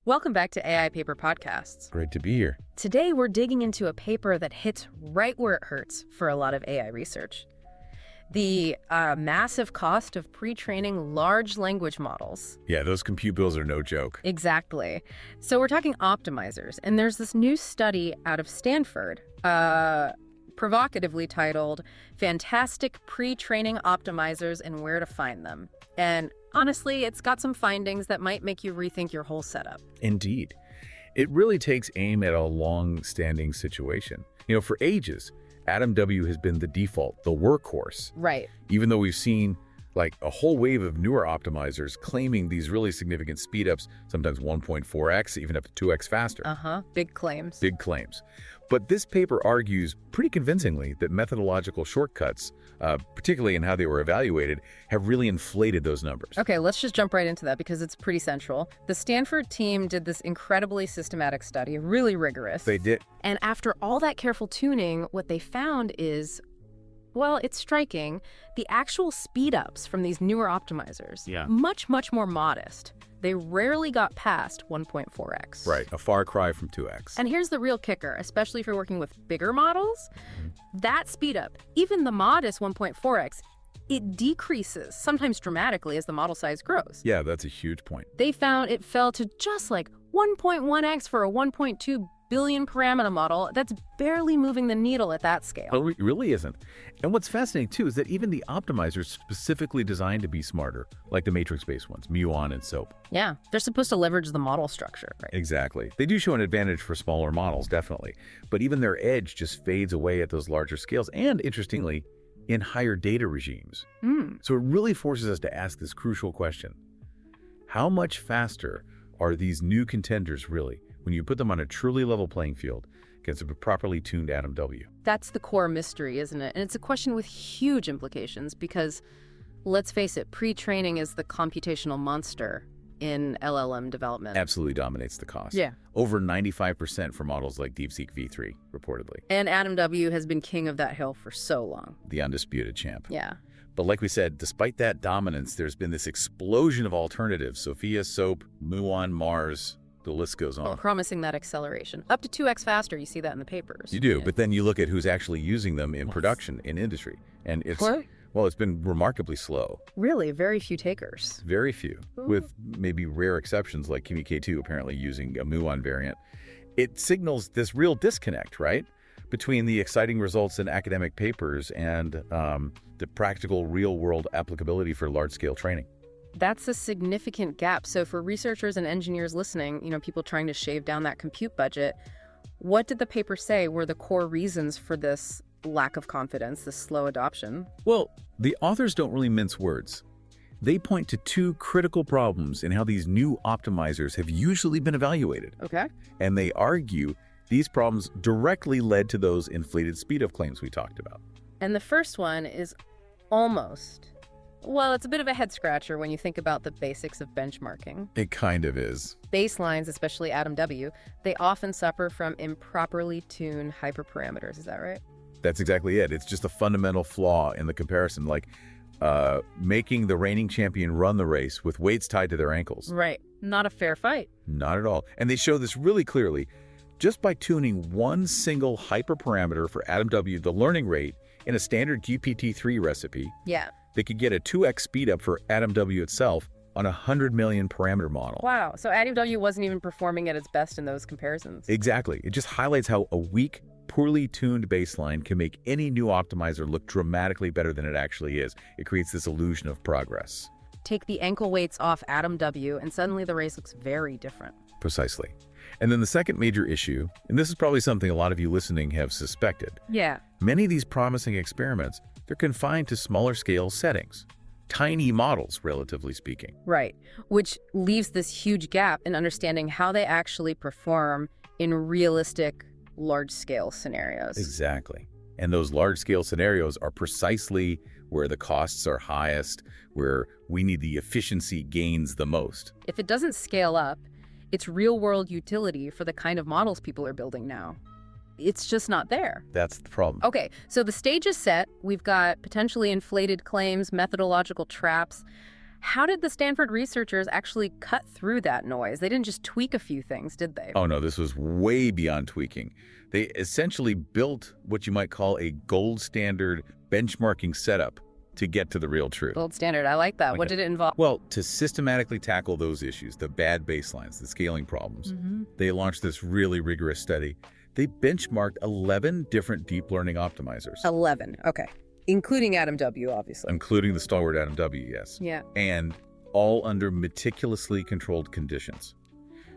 Welcome back to AI Paper Podcasts. Great to be here. Today, we're digging into a paper that hits right where it hurts for a lot of AI research. The massive cost of pre-training large language models. Yeah, those compute bills are no joke. Exactly. So we're talking optimizers, and there's this new study out of Stanford, provocatively titled, Fantastic Pre-Training Optimizers and Where to Find Them. And honestly, it's got some findings that might make you rethink your whole setup. Indeed. It really takes aim at a long-standing situation. For ages, AdamW has been the default, the workhorse. Right. Even though we've seen a whole wave of newer optimizers claiming these really significant speedups, sometimes 1.4x, even up to 2x faster. Big claims. Big claims. But this paper argues pretty convincingly that methodological shortcuts, particularly in how they were evaluated, have really inflated those numbers. Okay, let's just jump right into that because it's pretty central. The Stanford team did this incredibly systematic study, really rigorous. They did. And after all that careful tuning, what they found is, well, it's striking. The actual speedups from these newer optimizers, much, much more modest. They rarely got past 1.4x. Right, a far cry from 2x. And here's the real kicker, especially if you're working with bigger models. That speedup, even the modest 1.4x, it decreases, sometimes dramatically, as the model size grows. Yeah, that's a huge point. They found it fell to just like 1.1x for a 1.2 billion parameter model. That's barely moving the needle at that scale. Oh, it really isn't. And what's fascinating, too, is that even the optimizers specifically designed to be smarter, like the matrix-based ones, muon and SOAP. Yeah, they're supposed to leverage the model structure, right? Exactly. They do show an advantage for smaller models, definitely. But even their edge just fades away at those larger scales and, interestingly, in higher data regimes. So it really forces us to ask this crucial question. How much faster are these new contenders really when you put them on a truly level playing field against a properly tuned AdamW? That's the core mystery, isn't it? And it's a question with huge implications because, let's face it, pre-training is the computational monster in LLM development. Absolutely dominates the cost. Yeah. Over 95% for models like DeepSeek V3, reportedly. And AdamW has been king of that hill for so long. The undisputed champ. Yeah. But like we said, despite that dominance, there's been this explosion of alternatives. Sophia, SOAP, muon, Mars, the list goes on. Well, promising that acceleration. Up to 2x faster, you see that in the papers. You do, but then you look at who's actually using them in production, in industry. And it's, well, it's been remarkably slow. Really? Very few takers? Very few, with maybe rare exceptions like Kimi K2 apparently using a muon variant. It signals this real disconnect, right, between the exciting results in academic papers and the practical real-world applicability for large-scale training. That's a significant gap. So for researchers and engineers listening, people trying to shave down that compute budget, what did the paper say were the core reasons for this lack of confidence, this slow adoption? Well, the authors don't really mince words. They point to two critical problems in how these new optimizers have usually been evaluated. Okay. And they argue these problems directly led to those inflated speedup claims we talked about. And the first one is almost, well, it's a bit of a head-scratcher when you think about the basics of benchmarking. It kind of is. Baselines, especially AdamW, they often suffer from improperly tuned hyperparameters. Is that right? That's exactly it. It's just a fundamental flaw in the comparison, like making the reigning champion run the race with weights tied to their ankles. Right. Not a fair fight. Not at all. And they show this really clearly. Just by tuning one single hyperparameter for AdamW, the learning rate, in a standard GPT-3 recipe, they could get a 2x speedup for AdamW itself on a 100 million parameter model. Wow. So AdamW wasn't even performing at its best in those comparisons. Exactly. It just highlights how a weak, poorly tuned baseline can make any new optimizer look dramatically better than it actually is. It creates this illusion of progress. Take the ankle weights off AdamW, and suddenly the race looks very different. Precisely. And then the second major issue, and this is probably something a lot of you listening have suspected. Yeah. Many of these promising experiments, they're confined to smaller scale settings. Tiny models, relatively speaking. Right. Which leaves this huge gap in understanding how they actually perform in realistic large-scale scenarios. Exactly. And those large-scale scenarios are precisely where the costs are highest, where we need the efficiency gains the most. If it doesn't scale up, its real-world utility for the kind of models people are building now, it's just not there. That's the problem. Okay, so the stage is set. We've got potentially inflated claims, methodological traps. How did the Stanford researchers actually cut through that noise? They didn't just tweak a few things, did they? Oh, no, this was way beyond tweaking. They essentially built what you might call a gold standard benchmarking setup to get to the real truth. Gold standard. I like that. Okay. What did it involve? Well, to systematically tackle those issues, the bad baselines, the scaling problems, they launched this really rigorous study. They benchmarked 11 different deep learning optimizers. 11. Okay. Including AdamW, obviously. Including the stalwart AdamW, yes. Yeah. And all under meticulously controlled conditions.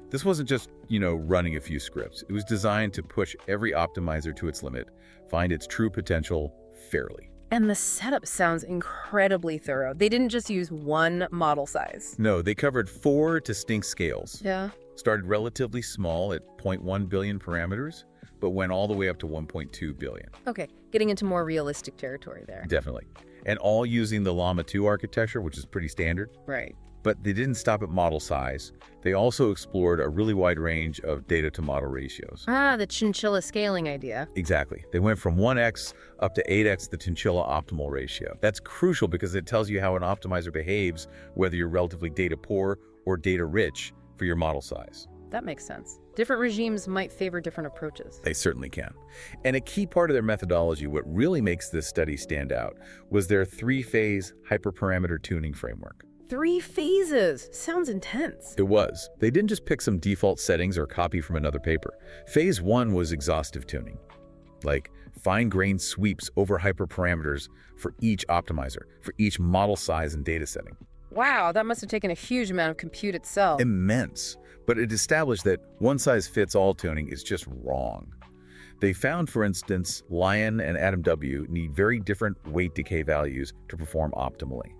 This wasn't just, running a few scripts. It was designed to push every optimizer to its limit, find its true potential fairly. And the setup sounds incredibly thorough. They didn't just use one model size. No, they covered 4 distinct scales. Yeah. Started relatively small at 0.1 billion parameters, but went all the way up to 1.2 billion. Okay, getting into more realistic territory there. Definitely. And all using the Llama 2 architecture, which is pretty standard. Right. But they didn't stop at model size. They also explored a really wide range of data-to-model ratios. Ah, the chinchilla scaling idea. Exactly. They went from 1x up to 8x the chinchilla optimal ratio. That's crucial because it tells you how an optimizer behaves, whether you're relatively data poor or data rich for your model size. That makes sense. Different regimes might favor different approaches. They certainly can. And a key part of their methodology, what really makes this study stand out, was their 3-phase hyperparameter tuning framework. 3 phases. Sounds intense. It was. They didn't just pick some default settings or copy from another paper. Phase 1 was exhaustive tuning, like fine-grained sweeps over hyperparameters for each optimizer, for each model size and data setting. Wow, that must have taken a huge amount of compute itself. Immense. But it established that one-size-fits-all tuning is just wrong. They found, for instance, Lion and AdamW need very different weight decay values to perform optimally.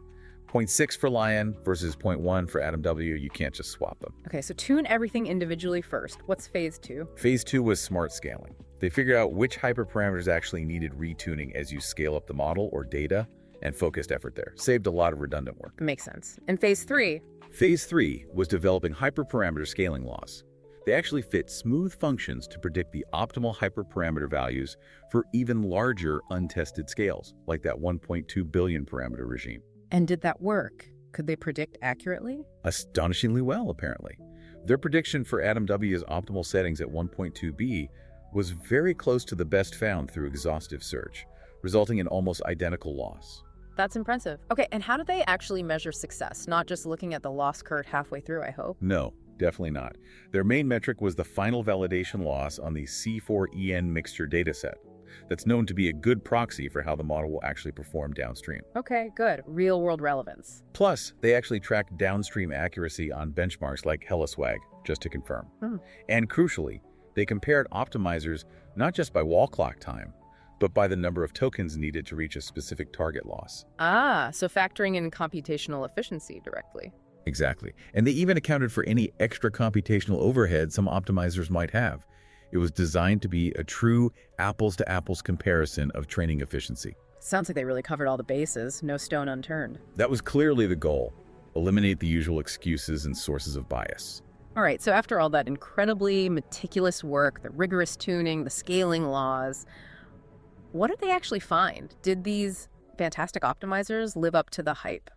0.6 for Lion versus 0.1 for AdamW, you can't just swap them. Okay, so tune everything individually first. What's phase 2? Phase 2 was smart scaling. They figured out which hyperparameters actually needed retuning as you scale up the model or data, and focused effort there. Saved a lot of redundant work. Makes sense. And phase 3? Phase 3 was developing hyperparameter scaling laws. They actually fit smooth functions to predict the optimal hyperparameter values for even larger untested scales, like that 1.2 billion parameter regime. And did that work? Could they predict accurately? Astonishingly well, apparently. Their prediction for AdamW's optimal settings at 1.2b was very close to the best found through exhaustive search, resulting in almost identical loss. That's impressive. Okay, and how do they actually measure success? Not just looking at the loss curve halfway through, I hope. No, definitely not. Their main metric was the final validation loss on the C4EN mixture dataset. That's known to be a good proxy for how the model will actually perform downstream. Okay, good. Real-world relevance. Plus, they actually tracked downstream accuracy on benchmarks like HeliSwag, just to confirm. And crucially, they compared optimizers not just by wall clock time, but by the number of tokens needed to reach a specific target loss. Ah, so factoring in computational efficiency directly. Exactly. And they even accounted for any extra computational overhead some optimizers might have. It was designed to be a true apples-to-apples comparison of training efficiency. Sounds like they really covered all the bases, no stone unturned. That was clearly the goal. Eliminate the usual excuses and sources of bias. All right, so after all that incredibly meticulous work, the rigorous tuning, the scaling laws, what did they actually find? Did these fantastic optimizers live up to the hype?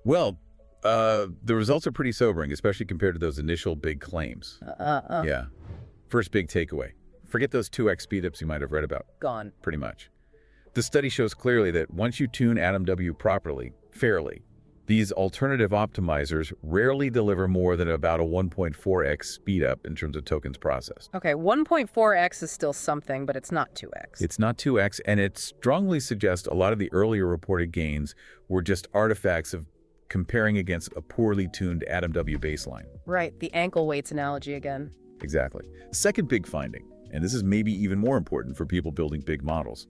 Well, the results are pretty sobering, especially compared to those initial big claims. Yeah. First big takeaway. Forget those 2x speedups you might have read about. Gone. Pretty much. The study shows clearly that once you tune AdamW properly, fairly, these alternative optimizers rarely deliver more than about a 1.4x speedup in terms of tokens processed. Okay, 1.4x is still something, but it's not 2x. It's not 2x, and it strongly suggests a lot of the earlier reported gains were just artifacts of comparing against a poorly tuned AdamW baseline. Right, the ankle weights analogy again. Exactly. Second big finding, and this is maybe even more important for people building big models,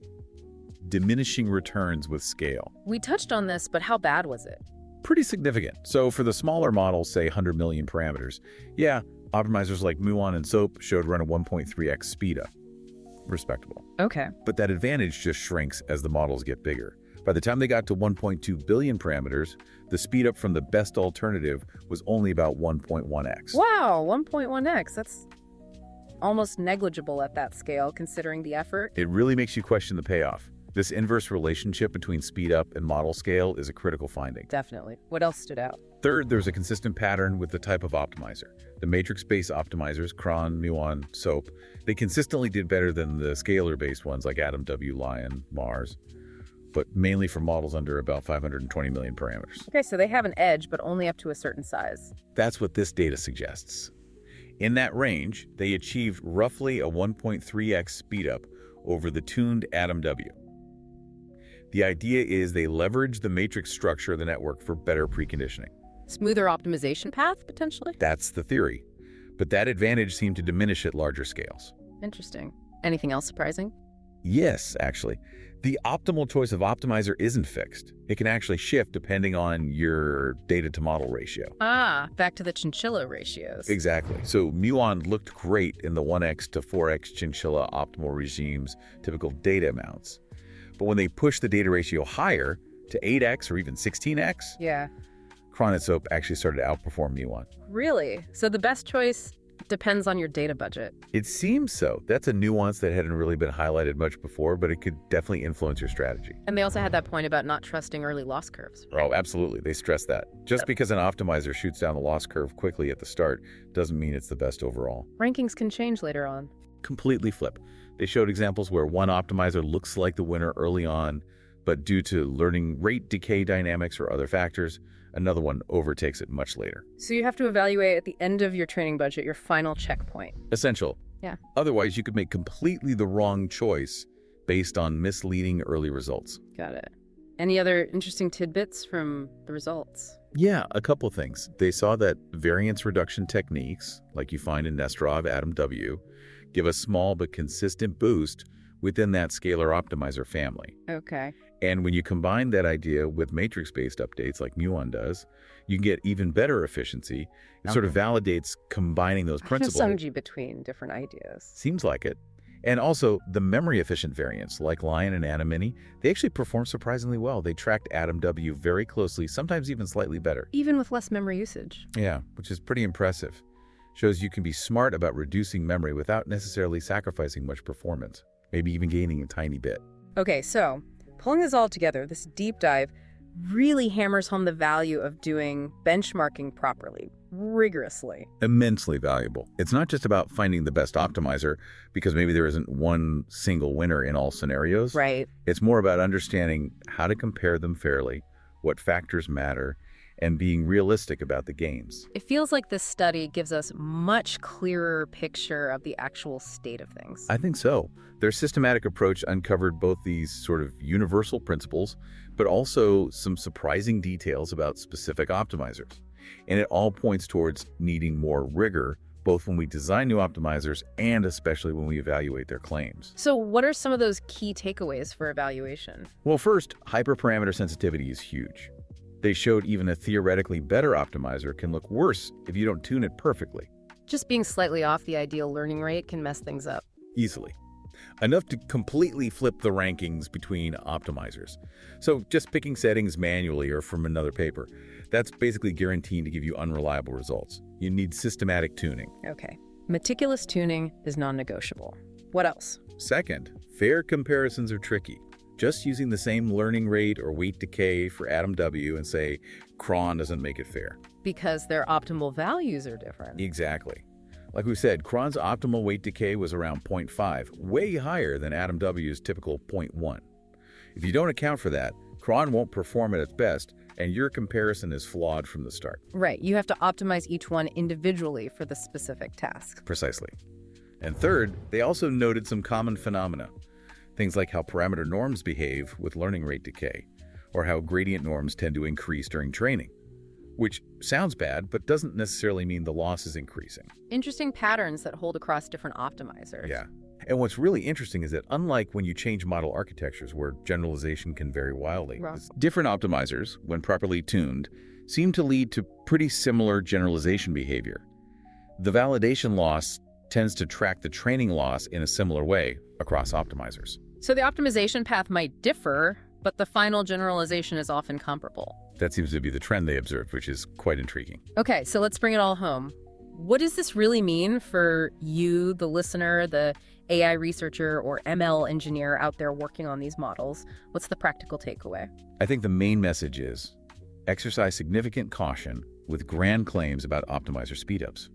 diminishing returns with scale. We touched on this, but how bad was it? Pretty significant. So for the smaller models, say 100 million parameters, yeah, optimizers like Muon and SOAP showed around a 1.3x speedup. Respectable. Okay. But that advantage just shrinks as the models get bigger. By the time they got to 1.2 billion parameters, the speedup from the best alternative was only about 1.1x. Wow, 1.1x. That's almost negligible at that scale, considering the effort. It really makes you question the payoff. This inverse relationship between speedup and model scale is a critical finding. Definitely. What else stood out? Third, there's a consistent pattern with the type of optimizer. The matrix-based optimizers, cron, muon, SOAP, they consistently did better than the scalar-based ones like AdamW, Lion, Mars, but mainly for models under about 520 million parameters. Okay, so they have an edge, but only up to a certain size. That's what this data suggests. In that range, they achieved roughly a 1.3x speedup over the tuned AdamW. The idea is they leverage the matrix structure of the network for better preconditioning. Smoother optimization path, potentially? That's the theory. But that advantage seemed to diminish at larger scales. Interesting. Anything else surprising? Yes, actually. The optimal choice of optimizer isn't fixed. It can actually shift depending on your data-to-model ratio. Ah, back to the chinchilla ratios. Exactly. So muon looked great in the 1x to 4x chinchilla optimal regime's typical data amounts. But when they push the data ratio higher to 8x or even 16x, yeah, cron and SOAP actually started to outperform muon. Really? So the best choice depends on your data budget. It seems so. That's a nuance that hadn't really been highlighted much before, but it could definitely influence your strategy. And they also had that point about not trusting early loss curves. Oh, absolutely. They stress that. Just because an optimizer shoots down the loss curve quickly at the start doesn't mean it's the best overall. Rankings can change later on. Completely flip. They showed examples where one optimizer looks like the winner early on, but due to learning rate decay dynamics or other factors, another one overtakes it much later. So you have to evaluate at the end of your training budget your final checkpoint. Essential. Yeah. Otherwise, you could make completely the wrong choice based on misleading early results. Got it. Any other interesting tidbits from the results? Yeah, a couple of things. They saw that variance reduction techniques, like you find in Nesterov, AdamW, give a small but consistent boost within that scalar optimizer family. Okay. And when you combine that idea with matrix-based updates like muon does, you can get even better efficiency. It sort of validates combining those principles. Synergy between different ideas. Seems like it. And also, the memory-efficient variants like Lion and AdamMini, they actually perform surprisingly well. They tracked AdamW very closely, sometimes even slightly better. Even with less memory usage. Yeah, which is pretty impressive. Shows you can be smart about reducing memory without necessarily sacrificing much performance, maybe even gaining a tiny bit. Okay, so pulling this all together, this deep dive really hammers home the value of doing benchmarking properly, rigorously. Immensely valuable. It's not just about finding the best optimizer, because maybe there isn't one single winner in all scenarios. Right. It's more about understanding how to compare them fairly, what factors matter, and being realistic about the gains. It feels like this study gives us much clearer picture of the actual state of things. I think so. Their systematic approach uncovered both these sort of universal principles, but also some surprising details about specific optimizers. And it all points towards needing more rigor, both when we design new optimizers and especially when we evaluate their claims. So what are some of those key takeaways for evaluation? Well, first, hyperparameter sensitivity is huge. They showed even a theoretically better optimizer can look worse if you don't tune it perfectly. Just being slightly off the ideal learning rate can mess things up. Easily. Enough to completely flip the rankings between optimizers. So just picking settings manually or from another paper, that's basically guaranteed to give you unreliable results. You need systematic tuning. Okay. Meticulous tuning is non-negotiable. What else? Second, fair comparisons are tricky. Just using the same learning rate or weight decay for AdamW and say cron doesn't make it fair. Because their optimal values are different. Exactly. Like we said, cron's optimal weight decay was around 0.5, way higher than AdamW's typical 0.1. If you don't account for that, cron won't perform at its best, and your comparison is flawed from the start. Right. You have to optimize each one individually for the specific task. Precisely. And third, they also noted some common phenomena. Things like how parameter norms behave with learning rate decay, or how gradient norms tend to increase during training, which sounds bad, but doesn't necessarily mean the loss is increasing. Interesting patterns that hold across different optimizers. Yeah. And what's really interesting is that unlike when you change model architectures where generalization can vary wildly, different optimizers, when properly tuned, seem to lead to pretty similar generalization behavior. The validation loss tends to track the training loss in a similar way across optimizers. So the optimization path might differ, but the final generalization is often comparable. That seems to be the trend they observed, which is quite intriguing. Okay, so let's bring it all home. What does this really mean for you, the listener, the AI researcher or ML engineer out there working on these models? What's the practical takeaway? I think the main message is exercise significant caution with grand claims about optimizer speedups.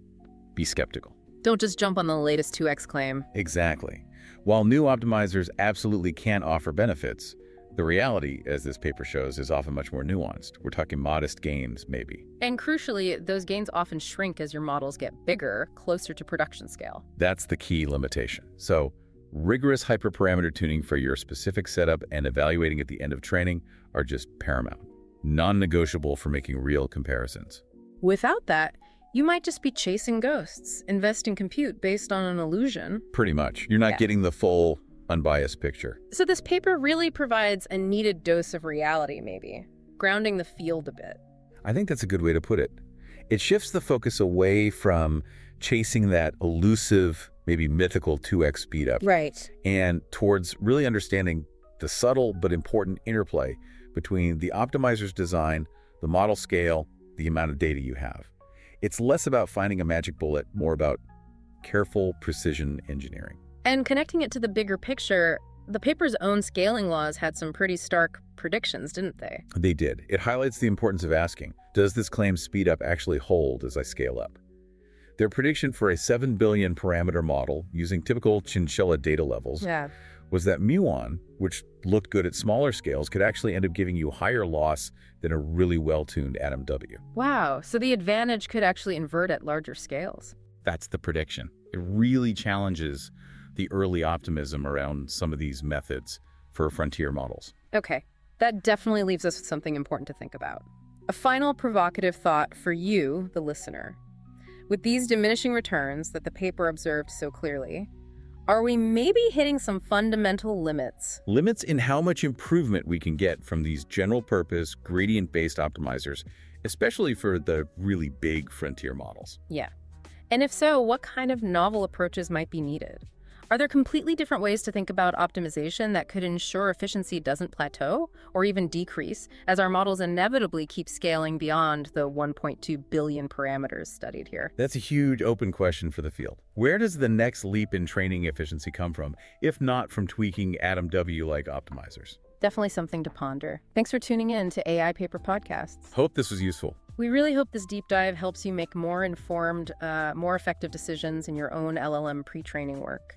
Be skeptical. Don't just jump on the latest 2x claim. Exactly. While new optimizers absolutely can offer benefits, the reality, as this paper shows, is often much more nuanced. We're talking modest gains, maybe. And crucially, those gains often shrink as your models get bigger, closer to production scale. That's the key limitation. So, rigorous hyperparameter tuning for your specific setup and evaluating at the end of training are just paramount, non-negotiable for making real comparisons. Without that, you might just be chasing ghosts, investing compute based on an illusion. Pretty much. You're not getting the full, unbiased picture. So this paper really provides a needed dose of reality, maybe, grounding the field a bit. I think that's a good way to put it. It shifts the focus away from chasing that elusive, maybe mythical 2x speedup. Right. And towards really understanding the subtle but important interplay between the optimizer's design, the model scale, the amount of data you have. It's less about finding a magic bullet, more about careful precision engineering. And connecting it to the bigger picture, the paper's own scaling laws had some pretty stark predictions, didn't they? They did. It highlights the importance of asking, does this claimed speedup actually hold as I scale up? Their prediction for a 7 billion parameter model using typical chinchilla data levels was that muon, which looked good at smaller scales, could actually end up giving you higher loss than a really well-tuned AdamW. Wow, so the advantage could actually invert at larger scales. That's the prediction. It really challenges the early optimism around some of these methods for frontier models. Okay, that definitely leaves us with something important to think about. A final provocative thought for you, the listener. With these diminishing returns that the paper observed so clearly, are we maybe hitting some fundamental limits? Limits in how much improvement we can get from these general-purpose, gradient-based optimizers, especially for the really big frontier models. Yeah. And if so, what kind of novel approaches might be needed? Are there completely different ways to think about optimization that could ensure efficiency doesn't plateau or even decrease as our models inevitably keep scaling beyond the 1.2 billion parameters studied here? That's a huge open question for the field. Where does the next leap in training efficiency come from, if not from tweaking AdamW-like optimizers? Definitely something to ponder. Thanks for tuning in to AI Paper Podcasts. Hope this was useful. We really hope this deep dive helps you make more informed, more effective decisions in your own LLM pre-training work.